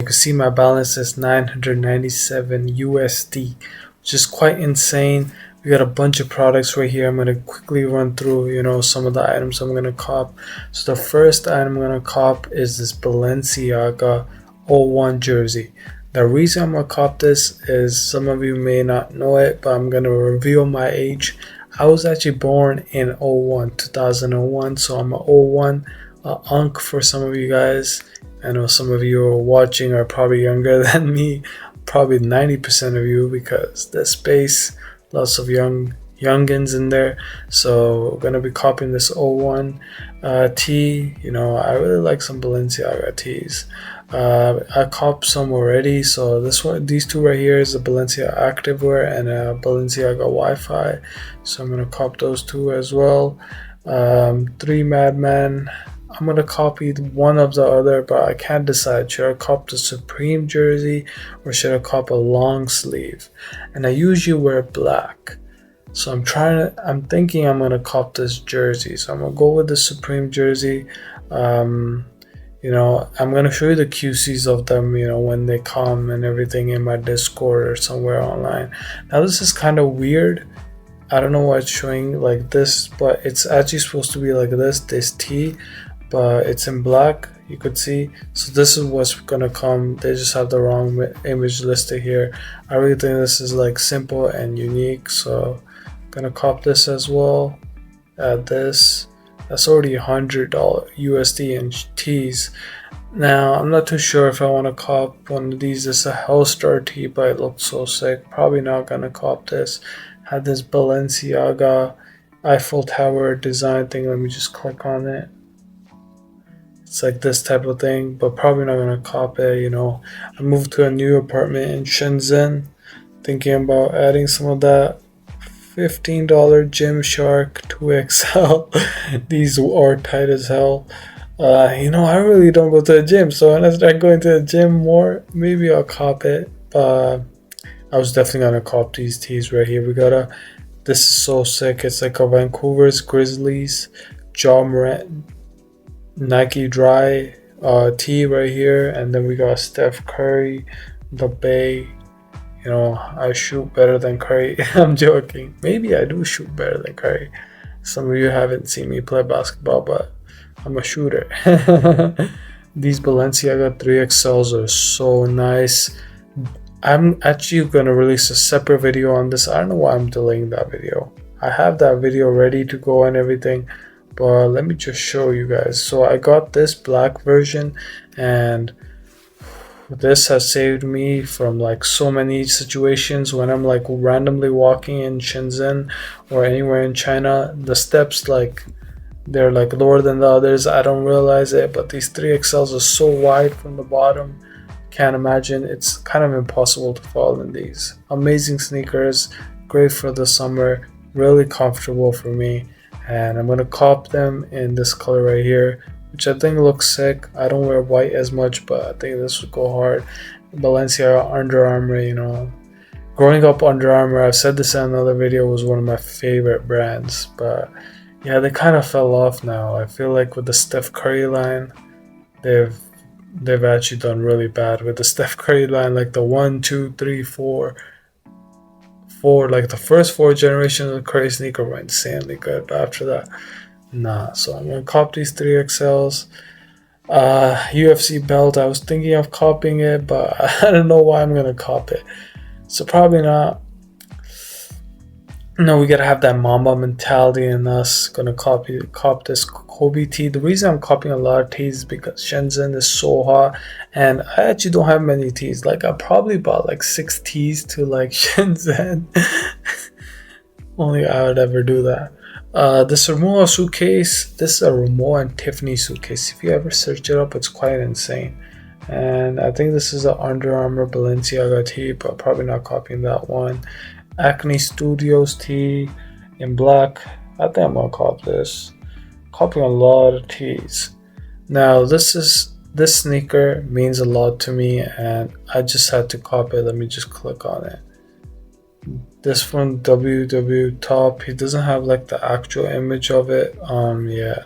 can see my balance is 997 USD, which is quite insane. We got a bunch of products right here. I'm going to quickly run through, some of the items I'm going to cop. So the first item I'm going to cop is this Balenciaga 01 jersey. The reason I'm going to cop this is some of you may not know it, but I'm going to reveal my age. I was actually born in 2001, so I'm an 01 unk for some of you guys. I know some of you are watching are probably younger than me, probably 90% of you, because the space, lots of youngins in there. So we're gonna be copying this 01 tee. I really like some Balenciaga tees. I copped some already. So these two right here is a Balenciaga Activewear and a Balenciaga Wi-Fi. So I'm gonna cop those two as well. 3 Madman. I'm gonna copy one of the other, but I can't decide. Should I cop the Supreme jersey or should I cop a long sleeve? And I usually wear black, so I'm thinking I'm gonna cop this jersey. So I'm gonna go with the Supreme jersey. I'm gonna show you the QCs of them, when they come and everything in my Discord or somewhere online. Now this is kind of weird. I don't know why it's showing like this, but it's actually supposed to be like this tee, but it's in black, you could see. So this is what's gonna come. They just have the wrong image listed here. I really think this is like simple and unique, so I'm gonna cop this as well. Add this. That's already $100 USD in tees. Now I'm not too sure if I want to cop one of these. It's a Hellstar tee, but it looks so sick. Probably not gonna cop this. Had this Balenciaga Eiffel Tower design thing. Let me just click on it. It's like this type of thing, but probably not gonna cop it. I moved to a new apartment in Shenzhen, thinking about adding some of that. $15 Gymshark 2XL. These are tight as hell. I really don't go to the gym, so when I start going to the gym more, maybe I'll cop it. But I was definitely gonna cop these tees right here. This is so sick. It's like a Vancouver's Grizzlies Ja Morant Nike Dry tee right here, and then we got Steph Curry, the Bay. I shoot better than Curry. I'm joking. Maybe I do shoot better than Curry. Some of you haven't seen me play basketball, but I'm a shooter. These Balenciaga 3XLs are so nice. I'm actually gonna release a separate video on this. I don't know why I'm delaying that video. I have that video ready to go and everything, but let me just show you guys. So I got this black version, and this has saved me from like so many situations when I'm like randomly walking in Shenzhen or anywhere in China. The steps, like, they're like lower than the others. I don't realize it, but these 3XLs are so wide from the bottom. Can't imagine. It's kind of impossible to fall in these. Amazing sneakers, great for the summer, really comfortable for me. And I'm gonna cop them in this color right here, which I think looks sick. I don't wear white as much, but I think this would go hard. Balenciaga, Under Armour, growing up, Under Armour, I've said this in another video, was one of my favorite brands, but yeah, they kind of fell off now. I feel like with the Steph Curry line, they've actually done really bad with the Steph Curry line, like the 1, 2, 3, 4, like the first 4 generations of Curry sneaker were insanely good, but after that, nah. So I'm gonna cop these 3XLs. UFC belt, I was thinking of copying it, but I don't know why I'm gonna cop it, so probably not. No, we gotta have that Mamba mentality in us. Gonna cop this Kobe tee. The reason I'm copying a lot of tees is because Shenzhen is so hot, and I actually don't have many tees. Like, I probably bought like 6 tees to like Shenzhen. Only I would ever do that. This Rimowa suitcase. This is a Rimowa and Tiffany suitcase. If you ever search it up, it's quite insane. And I think this is an Under Armour Balenciaga tee, but probably not copying that one. Acne Studios tee in black. I think I'm gonna cop this. Copying a lot of tees. Now this sneaker means a lot to me, and I just had to copy it. Let me just click on it. This from WW Top. He doesn't have like the actual image of it. Yeah,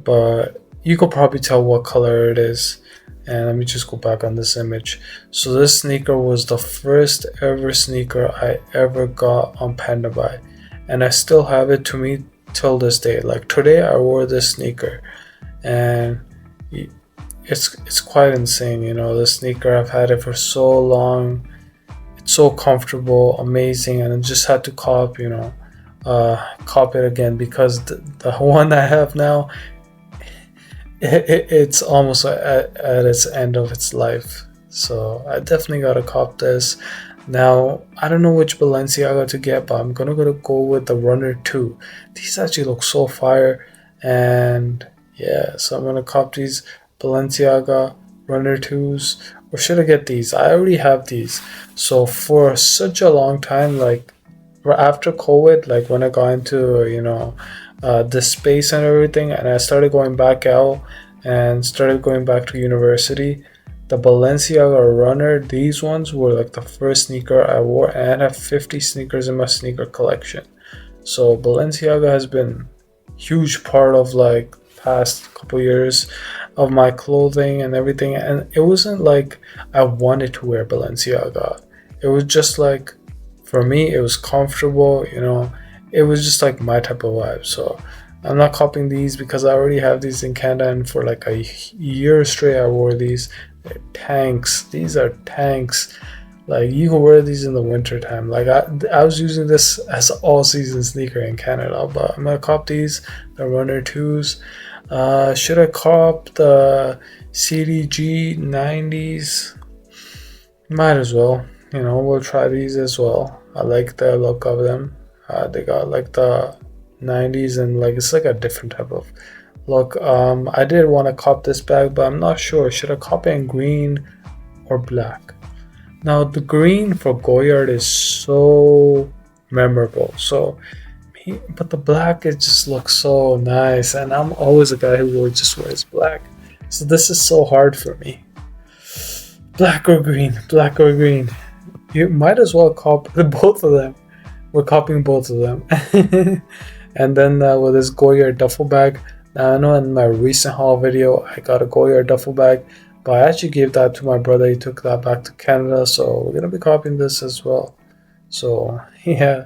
but you could probably tell what color it is. And let me just go back on this image. So this sneaker was the first ever sneaker I ever got on Acbuy, and I still have it to me till this day. Like today I wore this sneaker, and it's quite insane. You know, the sneaker, I've had it for so long. It's so comfortable, amazing, and I just had to cop, cop it again, because the one I have now, it's almost at its end of its life. So I definitely gotta cop this. Now I don't know which Balenciaga to get, but I'm gonna go with the Runner 2. These actually look so fire, and yeah, so I'm gonna cop these Balenciaga Runner 2s. Or should I get these? I already have these. So for such a long time, like after COVID, like when I got into this space and everything, and I started going back out and started going back to university, the Balenciaga Runner, these ones were like the first sneaker I wore, and I have 50 sneakers in my sneaker collection. So Balenciaga has been huge part of like past couple years of my clothing and everything. And it wasn't like I wanted to wear Balenciaga. It was just like, for me, it was comfortable, it was just like my type of vibe. So I'm not copying these because I already have these in Canada, and for like a year straight I wore these. They're tanks. These are tanks. Like you can wear these in the winter time. Like I was using this as all season sneaker in Canada, but I'm gonna cop these, the Runner 2s. Should I cop the CDG 90s? Might as well. We'll try these as well. I like the look of them. They got like the 90s, and like it's like a different type of look. I did want to cop this bag, but I'm not sure. Should I cop it in green or black? Now the green for Goyard is so memorable. But the black, it just looks so nice, and I'm always a guy who just wears black. So this is so hard for me. Black or green? Black or green? You might as well cop both of them. We're copying both of them. And then with this Goyard duffel bag. Now I know in my recent haul video I got a Goyard duffel bag, but I actually gave that to my brother. He took that back to Canada, so we're gonna be copying this as well. So yeah,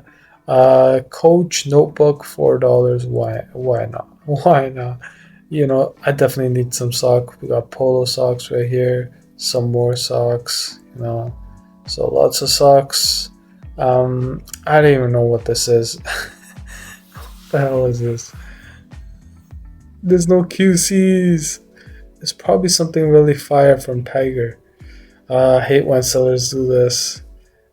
Coach notebook, $4. Why not? Why not? I definitely need some socks. We got polo socks right here. Some more socks. So lots of socks. I don't even know what this is. What the hell is this? There's no QCs. It's probably something really fire from Tiger. I hate when sellers do this.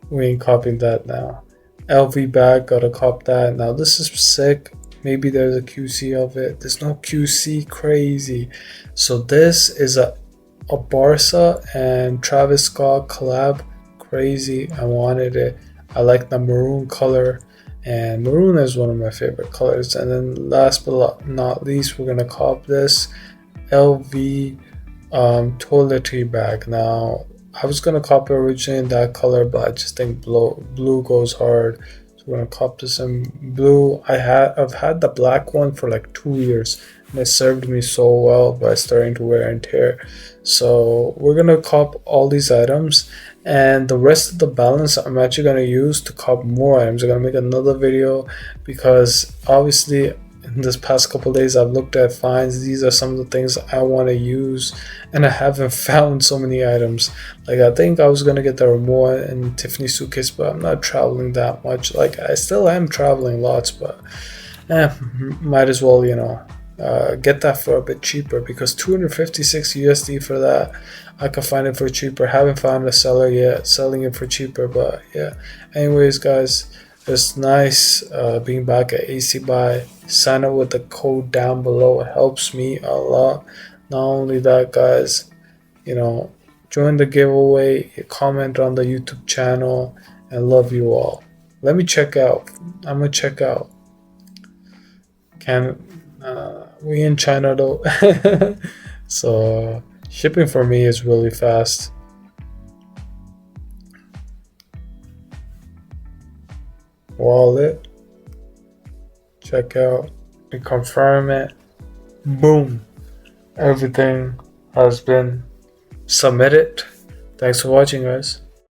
We ain't copying that now. LV bag, gotta cop that. Now this is sick. Maybe there's a QC of it. There's no QC, crazy. So this is a Barca and Travis Scott collab. Crazy. I wanted it. I like the maroon color, and maroon is one of my favorite colors. And then last but not least, we're gonna cop this LV toiletry bag. Now I was gonna cop it originally in that color, but I just think blue goes hard. So we're gonna cop this in blue. I've had the black one for like 2 years, and it served me so well by starting to wear and tear. So we're gonna cop all these items, and the rest of the balance I'm actually gonna use to cop more items. I'm gonna make another video, because obviously in this past couple days I've looked at finds. These are some of the things I want to use, and I haven't found so many items. Like I think I was gonna get the Ramoa and Tiffany suitcase, but I'm not traveling that much. Like I still am traveling lots, but might as well get that for a bit cheaper, because 256 USD for that. I can find it for cheaper. Haven't found a seller yet selling it for cheaper, but yeah. Anyways, guys, it's nice being back at Acbuy. Sign up with the code down below. It helps me a lot. Not only that, guys, join the giveaway, comment on the YouTube channel, and love you all. Let me check out. I'm gonna check out. We in China though. So shipping for me is really fast. Wallet, check out, and confirm it. Boom, everything has been submit it. Thanks for watching, guys.